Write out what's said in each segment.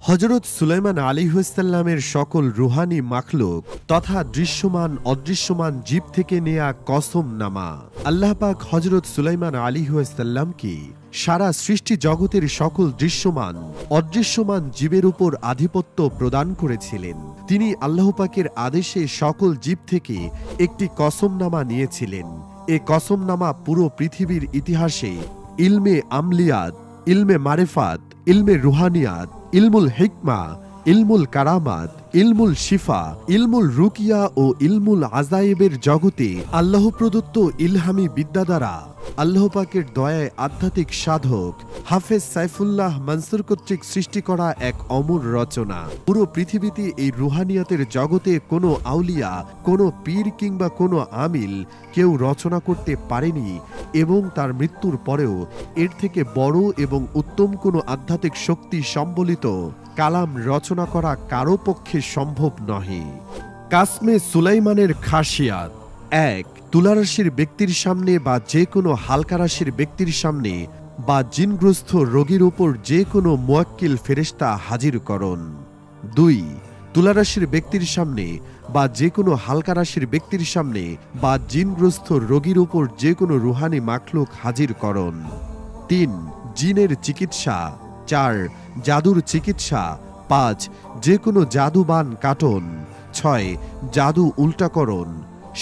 হযরত সুলাইমান আলাইহিসসালামের সকল রুহানি মাখলুক তথা দৃশ্যমান অদৃশ্যমান জীব থেকে নেয়া কসমনামা। আল্লাহ পাক হযরত সুলাইমান আলাইহিসসালামকে সারা সৃষ্টি জগতের সকল দৃশ্যমান অদৃশ্যমান জীবের উপর আধিপত্য প্রদান করেছিলেন। তিনি আল্লাহ পাকের আদেশে সকল জীব থেকে একটি কসমনামা নিয়েছিলেন। এ কসমনামা পুরো পৃথিবীর ইতিহাসে ইলমে আমলিয়াত, ইলমে মারেফাত, ইলমে রুহানিয়াত, ইলমুল হিকমা, ইলমুল কারামাত, ইলমুল শিফা, ইলমুল রুকিয়া ও ইলমুল আজায়েবের জগতে আল্লাহ প্রদত্ত ইলহামি বিদ্যা দ্বারা আল্লাহ পাকের দয়ায় আধ্যাত্মিক সাধক হাফেজ সাইফুল্লাহ মনসুর কর্তৃক সৃষ্টি করা এক অমর রচনা। পুরো পৃথিবীতে এই রুহানিয়াতের জগতে কোনো আউলিয়া, কোনো পীর কিংবা কোনো আমিল কেউ রচনা করতে পারেনি এবং তার মৃত্যুর পরেও এর থেকে বড় এবং উত্তম কোনো আধ্যাত্মিক শক্তি সম্বলিত কালাম রচনা করা কারো পক্ষে সম্ভব নহে। কাসমে সুলাইমানের খাসিয়াত: ১. তুলারাশির ব্যক্তির সামনে বা যে কোনো হালকা রাশির ব্যক্তির সামনে বা জিনগ্রস্ত রোগীর উপর যে কোনো মুয়াক্কিল ফেরেশতা হাজির করণ। ২. তুলারাশির ব্যক্তির সামনে বা যে কোনো হালকা রাশির ব্যক্তির সামনে বা জিনগ্রস্ত রোগীর উপর যে কোনো রুহানি মাখলুক হাজির করণ। ৩. জিনের চিকিৎসা। ৪. জাদুর চিকিৎসা। ৫. যে কোনো জাদুবান কাটন। ৬. জাদু উল্টাকরণ।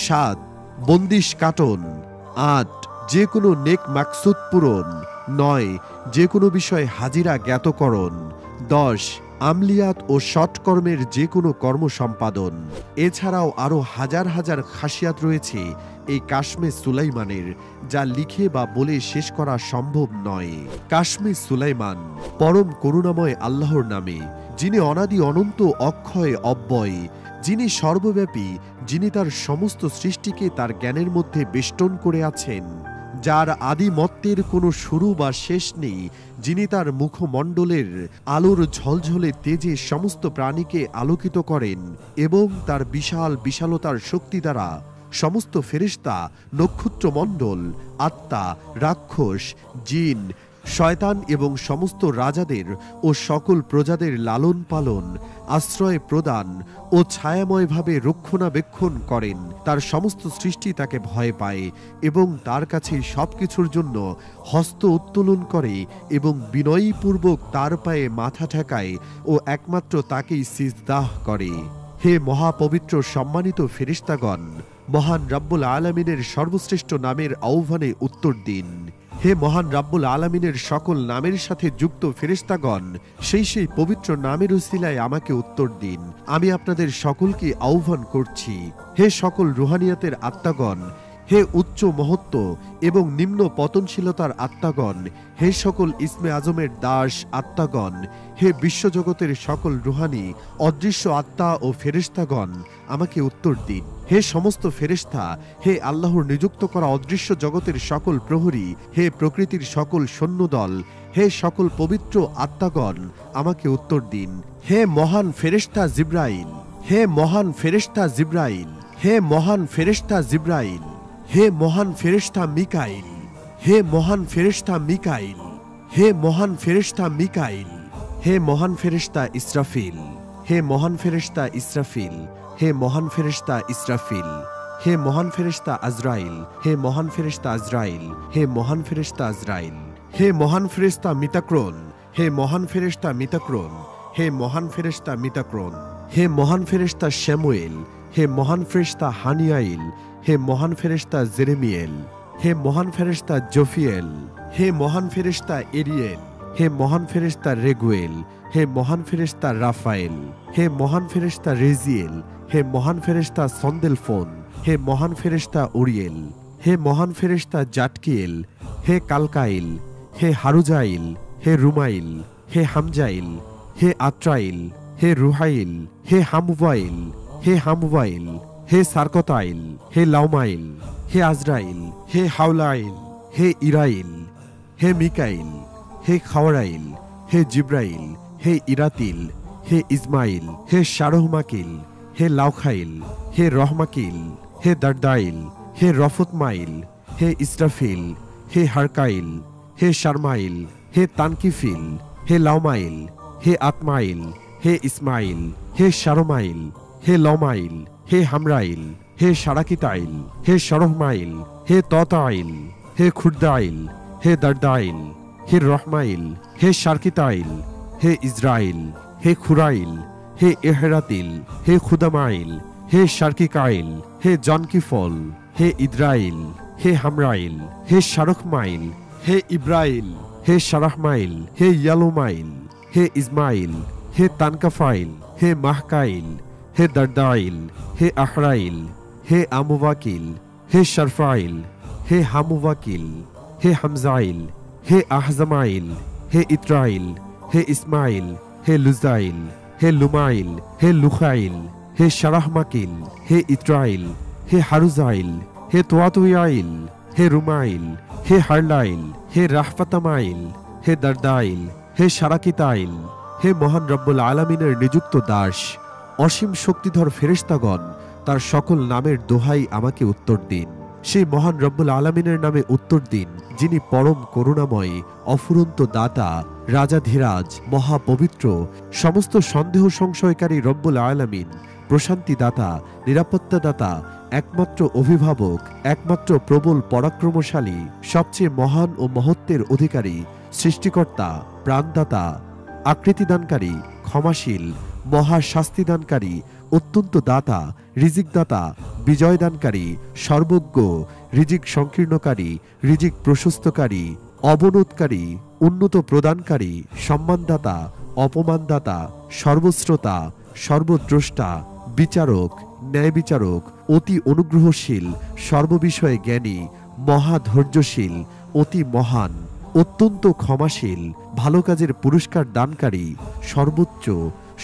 ৭. বন্দিশ কাটন। ৮. যে কোনো নেক মাকসুদ পূরণ। ৯. যে কোনো বিষয় হাজিরা জ্ঞাতকরণ। ১০. আমলিয়াত ও সৎকর্মের যে কোনো কর্ম সম্পাদন। এছাড়াও আরও হাজার হাজার খাসিয়াত রয়েছে এই কাসমে সুলাইমানের, যা লিখে বা বলে শেষ করা সম্ভব নয়। কাসমে সুলাইমান পরম করুণাময় আল্লাহর নামে, যিনি অনাদি অনন্ত অক্ষয় অব্যয়, যিনি সর্বব্যাপী, যিনি তার সমস্ত সৃষ্টিকে তার জ্ঞানের মধ্যে বেষ্টন করে আছেন, যার আদিমত্বের কোনো শুরু বা শেষ নেই, যিনি তার মুখমণ্ডলের আলোর ঝলঝলে তেজে সমস্ত প্রাণীকে আলোকিত করেন এবং তার বিশাল বিশালতার শক্তি দ্বারা সমস্ত ফেরেশতা, নক্ষত্রমণ্ডল, আত্মা, রাক্ষস, জিন, শয়তান এবং সমস্ত রাজাদের ও সকল প্রজাদের লালন পালন, আশ্রয় প্রদান ও ছায়াময়ভাবে রক্ষণাবেক্ষণ করেন। তার সমস্ত সৃষ্টি তাকে ভয় পায় এবং তার কাছে সবকিছুর জন্য হস্ত উত্তোলন করে এবং বিনয়ীপূর্বক তার পায়ে মাথা ঠেকায় ও একমাত্র তাকেই সিজদাহ করে। হে মহাপবিত্র সম্মানিত ফেরেশতাগণ, মহান রাব্বুল আলামিনের সর্বশ্রেষ্ঠ নামের আহ্বানে উত্তর দিন। হে মহান রাব্বুল আলামিনের সকল নামের সাথে যুক্ত ফেরেশতাগণ, সেই পবিত্র নামের উসিলায় আমাকে উত্তর দিন। আমি আপনাদের সকলকে আহ্বান করছি। হে সকল রুহানিয়াতের আত্মাগণ, হে উচ্চ মহত্ব এবং নিম্ন পতনশীলতার আত্মাগণ, হে সকল ইসমে আজমের দাস আত্মাগণ, হে বিশ্বজগতের সকল রুহানি অদৃশ্য আত্মা ও ফেরেশতাগণ, আমাকে উত্তর দিন। হে সমস্ত ফেরেশতা, হে আল্লাহর নিযুক্ত করা অদৃশ্য জগতের সকল প্রহরী, হে প্রকৃতির সকল সৈন্যদল, হে সকল পবিত্র আত্মাগণ, আমাকে উত্তর দিন। হে মহান ফেরেশতা জিবরাইল, হে মহান ফেরেশতা জিবরাইল, হে মহান ফেরেশতা জিবরাইল, হে মহান ফেরেশতা মিকাইল, হে মহান ফেরেশতা মিকাইল, হে মহান ফেরেশতা মিকাইল, হে মহান ফেরেশতা ইসরাফিল, হে মহান ফেরেশতা ইসরাফিল, হে মহান ফেরেশতা ইসরাফিল, হে মহান ফেরেশতা আজরাইল, হে মহান ফেরেশতা আজরাইল, হে মহান ফেরেশতা আজরাইল, হে মহান ফেরেশতা মিতাক্রোন, হে মহান ফেরেশতা মিতাক্রোন, হে মহান ফেরেশতা মিতাক্রোন, হে মহান ফেরেশতা শ্যামুয়েল, হে মহান ফেরেশতা হানিয়াইল, হে মহান ফেরেশতা জেরেমিয়েল, হে মহান ফেরেশতা জোফিয়েল, হে মহান ফেরেশতা এরিয়েল, হে মহান ফেরেশতা রেগুয়েল, হে মহান ফেরেশতা রাফায়েল, হে মহান ফেরেশতা রেজিয়েল, হে মহান ফেরেশতা সন্দেলফোন, হে মহান ফেরেশতা উরিয়েল, হে মহান ফেরেশতা জাটকিয়েল, হে কালকাইল, হে হারুজাইল, হে রুমাইল, হে হামজাইল, হে আত্রাইল, হে রুহাইল, হে হামুবাইল, হে হামুবাইল, হে সারকতাইল, হে লাউমাইল, হে আজরাইল, হে হাউলাইল, হে ইরাইল, হে মিকাইল, হে খাওয়ারাইল, হে জিব্রাইল, হে ইরাতিল, হে ইসমাইল, হে শারহমাকিল, হে লাউখাইল, হে রহমাকিল, হে দারদাইল, হে রফতমাইল, হে ইসরাফিল, হে হারকাইল, হে শারমাইল, হে তানকিফিল, হে লাউমাইল, হে আতমাইল, হে ইসমাইল, হে শারমাইল, হে লমাইল, হে হামরাইল, হে সারাকিতাইল, হে শরহমাইল, হে ততাইল, হে খুরদাইল, হে দারদাইল, হে রহমাইল, হে শারকিতাইল, হে ইসরাইল, হে খুরাইল, হে এহরাতিল, হে খুদামাইল, হে শারকিকাইল, হে জনকিফল, হে ইদ্রাইল, হে হামরাইল, হে শারখমাইল, হে ইব্রাইল, হে শারাহমাইল, হে ইয়ালুমাইল, হে ইসমাইল, হে তানকাফাইল, হে মাহকাইল, হে দারদাইল, হে আহরাইল, হে আমুবাকিল, হে শারফাইল, হে হামুবাকিল, হে হামজাইল, হে আহজামাইল, হে ইত্রাইল, হে ইসমাইল, হে লুজাইল, হে লুমাইল, হে লুখাইল, হে শারাহমাকিল, হে ইত্রাইল, হে হারুজাইল, হে তোয়াতুয়াইল, হে রুমাইল, হে হারলাইল, হে রাহফাতামাইল, হে দারদাইল, হে সারাকিতাইল, হে মহান রব্বুল আলামিনের নিযুক্ত দাস, অসীম শক্তিধর ফেরেশতাগণ, তার সকল নামের দোহাই আমাকে উত্তর দিন। সেই মহান রব্বুল আলামিনের নামে উত্তর দিন, যিনি পরম করুণাময়, অফুরন্ত দাতা, রাজাধিরাজ, মহাপবিত্র, সমস্ত সন্দেহ সংশয়কারী রব্বুল আলামিন, প্রশান্তি দাতা, নিরাপত্তা দাতা, একমাত্র অভিভাবক, একমাত্র প্রবল পরাক্রমশালী, সবচেয়ে মহান ও মহত্বের অধিকারী, সৃষ্টিকর্তা, প্রাণদাতা, আকৃতিদানকারী, ক্ষমাশীল, মহাশাস্তিদানকারী, অত্যন্ত দাতা, রিজিকদাতা, বিজয়দানকারী, সর্বজ্ঞ, রিজিক সংকীর্ণকারী, রিজিক প্রশস্তকারী, অবনোদকারী, উন্নত প্রদানকারী, সম্মানদাতা, অপমানদাতা, সর্বশ্রোতা, সর্বদ্রষ্টা, বিচারক, ন্যায় বিচারক, অতি অনুগ্রহশীল, সর্ববিষয়ে জ্ঞানী, মহাধৈর্যশীল, অতি মহান, অত্যন্ত ক্ষমাশীল, ভালো কাজের পুরস্কার দানকারী,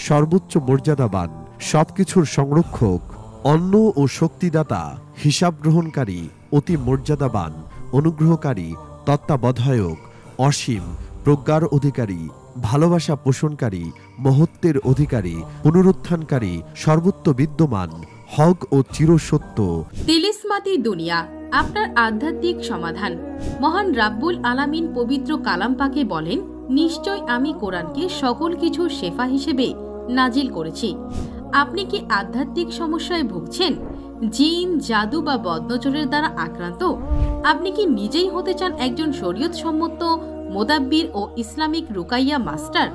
সর্বোচ্চ মর্যাদাবান, সবকিছুর সংরক্ষক, অন্ন ও শক্তিদাতা, হিসাব গ্রহণকারী, অতি মর্যাদাবান, অনুগ্রহকারী, তত্ত্বাবধায়ক, অসীম প্রজ্ঞার অধিকারী, ভালোবাসা পোষণকারী, মহত্বের অধিকারী, পুনরুত্থানকারী, সর্বত্র বিদ্যমান, হক ও চিরসত্য। তিলিসমাতি দুনিয়া, আপনার আধ্যাত্মিক সমাধান। মহান রাব্বুল আলামিন পবিত্র কালাম পাকে বলেন, নিশ্চয় আমি কোরআনকে সকল কিছুর শেফা হিসেবে নাজিল করেছি। আপনি কি আধ্যাত্মিক সমস্যায় ভুগছেন? জিন, জাদু বা বদনজরের দ্বারা আক্রান্ত? আপনি কি নিজেই হতে চান একজন শরীয়ত সম্মত মোদাব্বির ও ইসলামিক রুকাইয়া মাস্টার?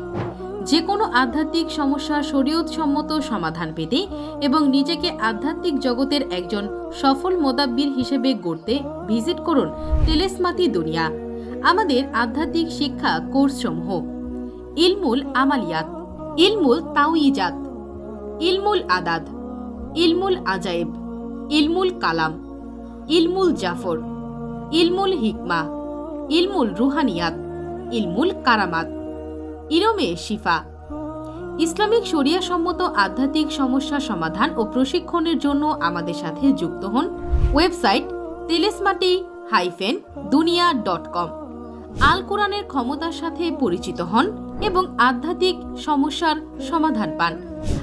যে কোনো আধ্যাত্মিক সমস্যার শরীয়ত সম্মত সমাধান পেতে এবং নিজেকে আধ্যাত্মিক জগতের একজন সফল মোদাব্বির হিসেবে গড়তে ভিজিট করুন তিলিসমাতি দুনিয়া। আমাদের আধ্যাত্মিক শিক্ষা কোর্সসমূহ: ইলমুল আমালিয়াত, ইলমুল তাওয়িজাত, ইলমুল আদাদ, ইলমুল আজাইব, ইলমুল কালাম, ইলমুল জাফর, ইলমুল হিকমা, ইলমুল রুহানিয়াত, ইলমুল কারামাত, ইলমে শিফা। ইসলামিক শরিয়া সম্মত আধ্যাত্মিক সমস্যা সমাধান ও প্রশিক্ষণের জন্য আমাদের সাথে যুক্ত হন। ওয়েবসাইট তিলিসমাতি-দুনিয়া.com। আল কোরআনের ক্ষমতার সাথে পরিচিত হন এবং আধ্যাত্মিক সমস্যার সমাধান পান।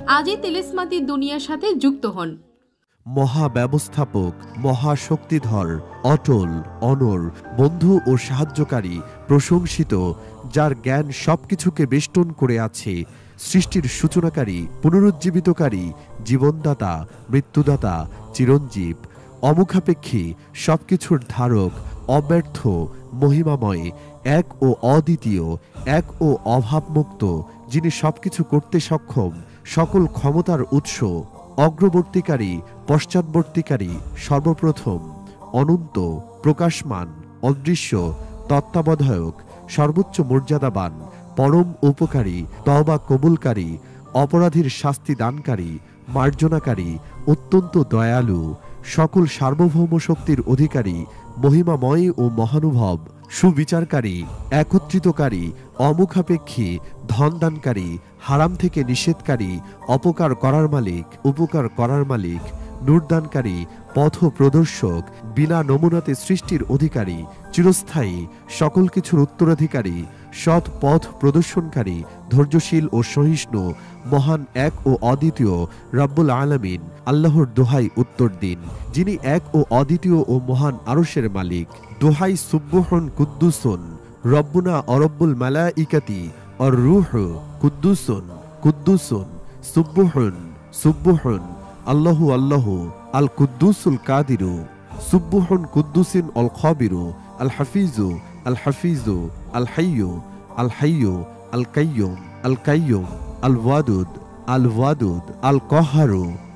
আজই তিলিসমাতি দুনিয়ার সাথে যুক্ত হন। মহা ব্যবস্থাপক, মহাশক্তিধর, অটল, অনর, বন্ধু ও সাহায্যকারী, প্রশংসিত, যার জ্ঞান সবকিছুকে বেষ্টন করে আছে, সৃষ্টির সূচনাকারী, পুনরুজ্জীবিতকারী, জীবনদাতা, মৃত্যুদাতা, চিরঞ্জীব, অমুখাপেক্ষী, সবকিছুর ধারক, অব্যর্থ, মহিমাময়, এক ও অদ্বিতীয়, এক ও অভাবমুক্ত, যিনি সবকিছু করতে সক্ষম, সকল ক্ষমতার উৎস, অগ্রবর্তীকারী, পশ্চাৎবর্তীকারী, সর্বপ্রথম, অনন্ত, প্রকাশমান, অদৃশ্য, তত্ত্বাবধায়ক, সর্বোচ্চ মর্যাদাবান, পরম উপকারী, তওবা কবুলকারী, অপরাধীর শাস্তি দানকারী, মার্জনাকারী, অত্যন্ত দয়ালু, সকল সার্বভৌম শক্তির অধিকারী, মহিমাময় ও মহানুভব, সুবিচারকারী, একত্রিতকারী, অমুখাপেক্ষী, ধনদানকারী, হারাম থেকে নিষেধকারী, অপকার করার মালিক, উপকার করার মালিক, নূরদানকারী, পথ প্রদর্শক, বিনা নমুনাতে সৃষ্টির অধিকারী, চিরস্থায়ী, সকল কিছুর উত্তরাধিকারী, সৎ পথ প্রদর্শনকারী, ধৈর্যশীল ও সহিষ্ণু, মহান এক ও অদ্বিতীয় রব্বুল আলামিন, আল্লাহর দোহাই উত্তর দিন, যিনি এক ও অদ্বিতীয় ও মহান আরশের মালিক। দোহাই সুব্বুহুন কুদ্দুসুন রব্বুনা অরব্বুল মালাইকাতি الروح قدوس قدوس سبح سبح الله الله القدوس القادر سبح قدوس الخابر الحفيظ الحفيظ الحي الحي القيوم القيوم الودود الودود القهر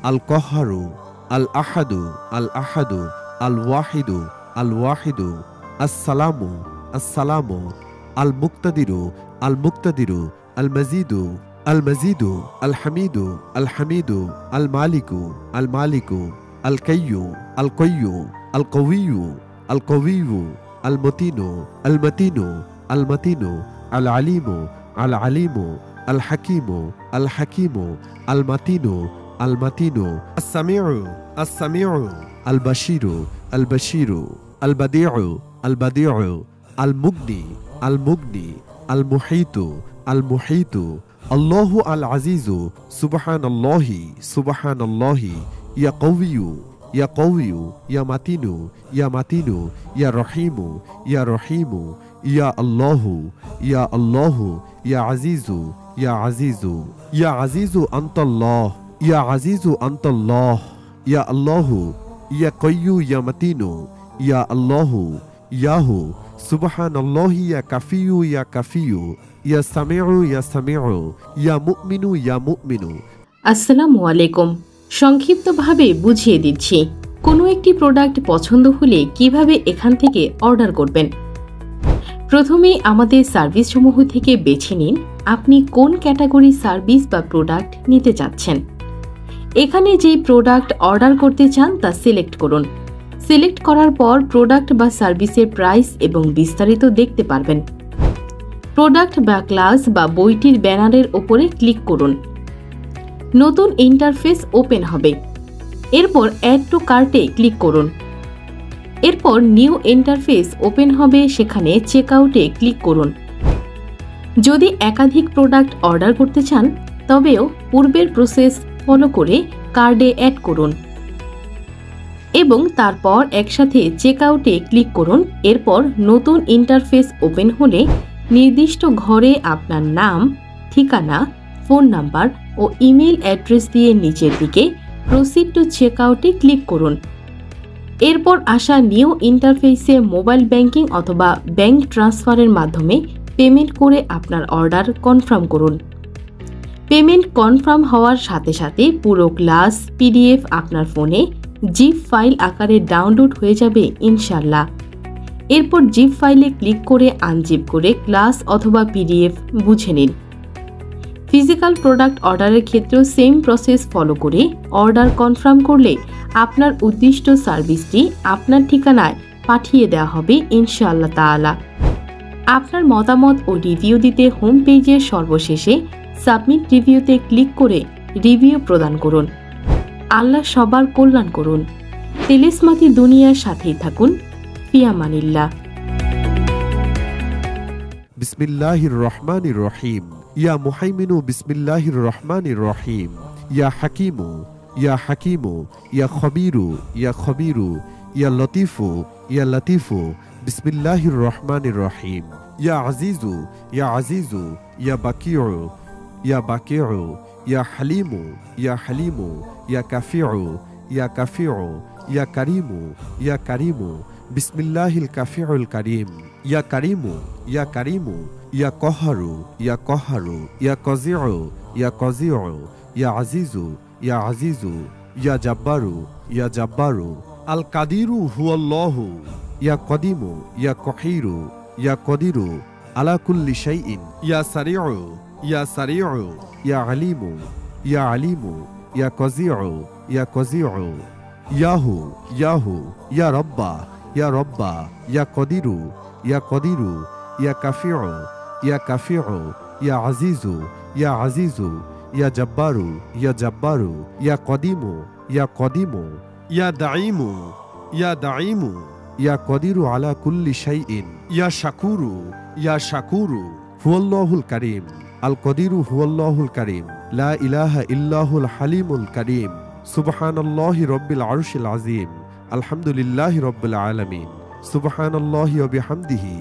القهر الأحد الأحد الواحد الواحد السلام السلام المقتدر المقتدر المزيد المزيد الحميد الحميد المالك المالك الكي القي القوي القوي المتين المتين المتين العليم العليم الحكيم الحكيم المتين المتين السميع السميع البشير البشير البديع البديع المغني المغني المحيط المحيط الله العزيز سبحان الله سبحان الله يا قوي يا قوي يا متين يا متين يا رحيم يا رحيم يا الله يا الله يا عزيز يا عزيز يا عزيز أنت الله يا عزيز أنت الله يا الله يا قوي يا متين يا الله ياهو سبحان الله يا كفي يا كفي يا سميع يا سميع يا مؤمن يا مؤمن আসসালামু আলাইকুম। সংক্ষিপ্তভাবে বুঝিয়ে দিচ্ছি কোনো একটি প্রোডাক্ট পছন্দ হলে কিভাবে এখান থেকে অর্ডার করবেন। প্রথমেই আমাদের সার্ভিসসমূহ থেকে বেছে নিন আপনি কোন ক্যাটাগরির সার্ভিস বা প্রোডাক্ট নিতে চাচ্ছেন। এখানে যে প্রোডাক্ট অর্ডার করতে চান তা সিলেক্ট করুন। সিলেক্ট করার পর প্রোডাক্ট বা সার্ভিসের প্রাইস এবং বিস্তারিত দেখতে পারবেন। প্রোডাক্ট বা ক্লাস বা বইটির ব্যানারের উপরে ক্লিক করুন। নতুন ইন্টারফেস ওপেন হবে। এরপর অ্যাড টু কার্টে ক্লিক করুন। এরপর নিউ ইন্টারফেস ওপেন হবে, সেখানে চেকআউটে ক্লিক করুন। যদি একাধিক প্রোডাক্ট অর্ডার করতে চান তবেও পূর্বের প্রসেস ফলো করে কার্ডে অ্যাড করুন এবং তারপর একসাথে চেকআউটে ক্লিক করুন। এরপর নতুন ইন্টারফেস ওপেন হলে নির্দিষ্ট ঘরে আপনার নাম, ঠিকানা, ফোন নাম্বার ও ইমেল অ্যাড্রেস দিয়ে নিচের দিকে প্রসিড টু চেকআউটে ক্লিক করুন। এরপর আসা নিউ ইন্টারফেসে মোবাইল ব্যাংকিং অথবা ব্যাংক ট্রান্সফারের মাধ্যমে পেমেন্ট করে আপনার অর্ডার কনফার্ম করুন। পেমেন্ট কনফার্ম হওয়ার সাথে সাথে পুরো ক্লাস পিডিএফ আপনার ফোনে জিপ ফাইল আকারে ডাউনলোড হয়ে যাবে ইনশাল্লাহ। এরপর জিপ ফাইলে ক্লিক করে আনজিপ করে ক্লাস অথবা পিডিএফ বুঝে নিন। ফিজিক্যাল প্রোডাক্ট অর্ডারের ক্ষেত্রেও সেম প্রসেস ফলো করে অর্ডার কনফার্ম করলে আপনার উদ্দিষ্ট সার্ভিসটি আপনার ঠিকানায় পাঠিয়ে দেওয়া হবে ইনশাআল্লাহ তাআলা। আপনার মতামত ও রিভিউ দিতে হোম পেজের সর্বশেষে সাবমিট রিভিউতে ক্লিক করে রিভিউ প্রদান করুন। আল্লাহ সবার কল্যাণ করুন। তেলেসমাতি দুনিয়ার সাথেই থাকুন। ফিয়ামানিল্লাহ। বিসমিল্লাহির রহমানির রহিম। ইয়া মুহাইমিনু বিসমিল্লাহির রহমানির রহিম। ইয়া হাকিমু ইয়া হাকিমু ইয়া খবীরু ইয়া খবীরু ইয়া লতিফু ইয়া লতিফু বিসমিল্লাহির রহমানির রহিম। ইয়া আজিজু ইয়া আজিজু ইয়া বাকিউ ইয়া বাকিউ ইয়া হালিমু ইয়া হালিমু ইয়া কাফিউ ইয়া কাফিউ ইয়া কারিমু ইয়া কারিমু বিসমিল্লাহিল কাফিউল কারিম। ইয়া কারিমু ইয়া কারিমু ইয়া কহারু ইয়া কহারু ইয়া কজিউ ইয়া কজিউ ইয়া আজিজু ইয়া আজিজু ইয়া জাব্বারু ইয়া জাব্বারু আল কাদিরু হুয়াল্লাহু ইয়া কদিমু ইয়া কহিরু ইয়া কদিরু আলা কুল্লি শাইইন ইয়া সারিউ ইয়া সারিউ ইয়া আলিমু ইয়া আলিমু ইয়া কজিউ ইয়া কজিউ ইয়াহু ইয়াহু ইয়া রব্বা ইয়া রব্বা ইয়া কদিরু ইয়া কদিরু ইয়া কাফিউ ইয়া কাফিউ ইয়া আজিজু ইয়া আজিজু ইয়া জাব্বারু ইয়া জাব্বারু ইয়া কদিমু ইয়া কদিমু ইয়া দাঈমু ইয়া দাঈমু ইয়া কদিরু আলা কুল্লি শাইইন ইয়া শাকুরু ইয়া শাকুরু হুয়াল্লাহুল কারীম। আল কদিরু হুয়াল্লাহুল কারীম। লা ইলাহা ইল্লাহুল হালিমুল কারীম। সুবহানাল্লাহি রাব্বিল আরশিল আযীম। আলহামদুলিল্লাহি রাব্বিল আলামিন। সুবহানাল্লাহি ওয়া বিহামদিহি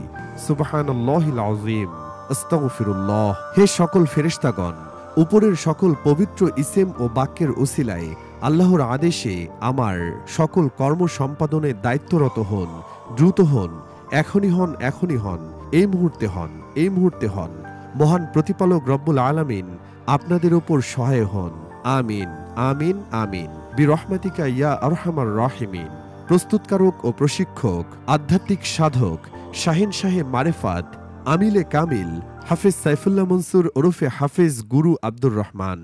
সুবহানাল্লাহিল আযীম। আস্তাগফিরুল্লাহ। হে সকল ফেরেশতাগণ, উপরের সকল পবিত্র ইসেম ও বাক্যের উসিলায় আল্লাহর আদেশে আমার সকল কর্ম সম্পাদনে দায়িত্বরত হন, দ্রুত হন, এখনই হন, এখনই হন, এই মুহূর্তে হন, এই মুহূর্তে হন। মহান প্রতিপালক রব্বুল আলামিন আপনাদের উপর সহায় হন। আমিন, আমিন, আমিন। বিরহমাতিকা ইয়া আরহামার রাহিমিন। প্রস্তুতকারক ও প্রশিক্ষক, আধ্যাত্মিক সাধক, শাহিন শাহে মারেফাত, আমিলে কামিল, হাফেজ সাইফুল্লাহ মনসুর ওরফে হাফেজ গুরু আব্দুর রহমান।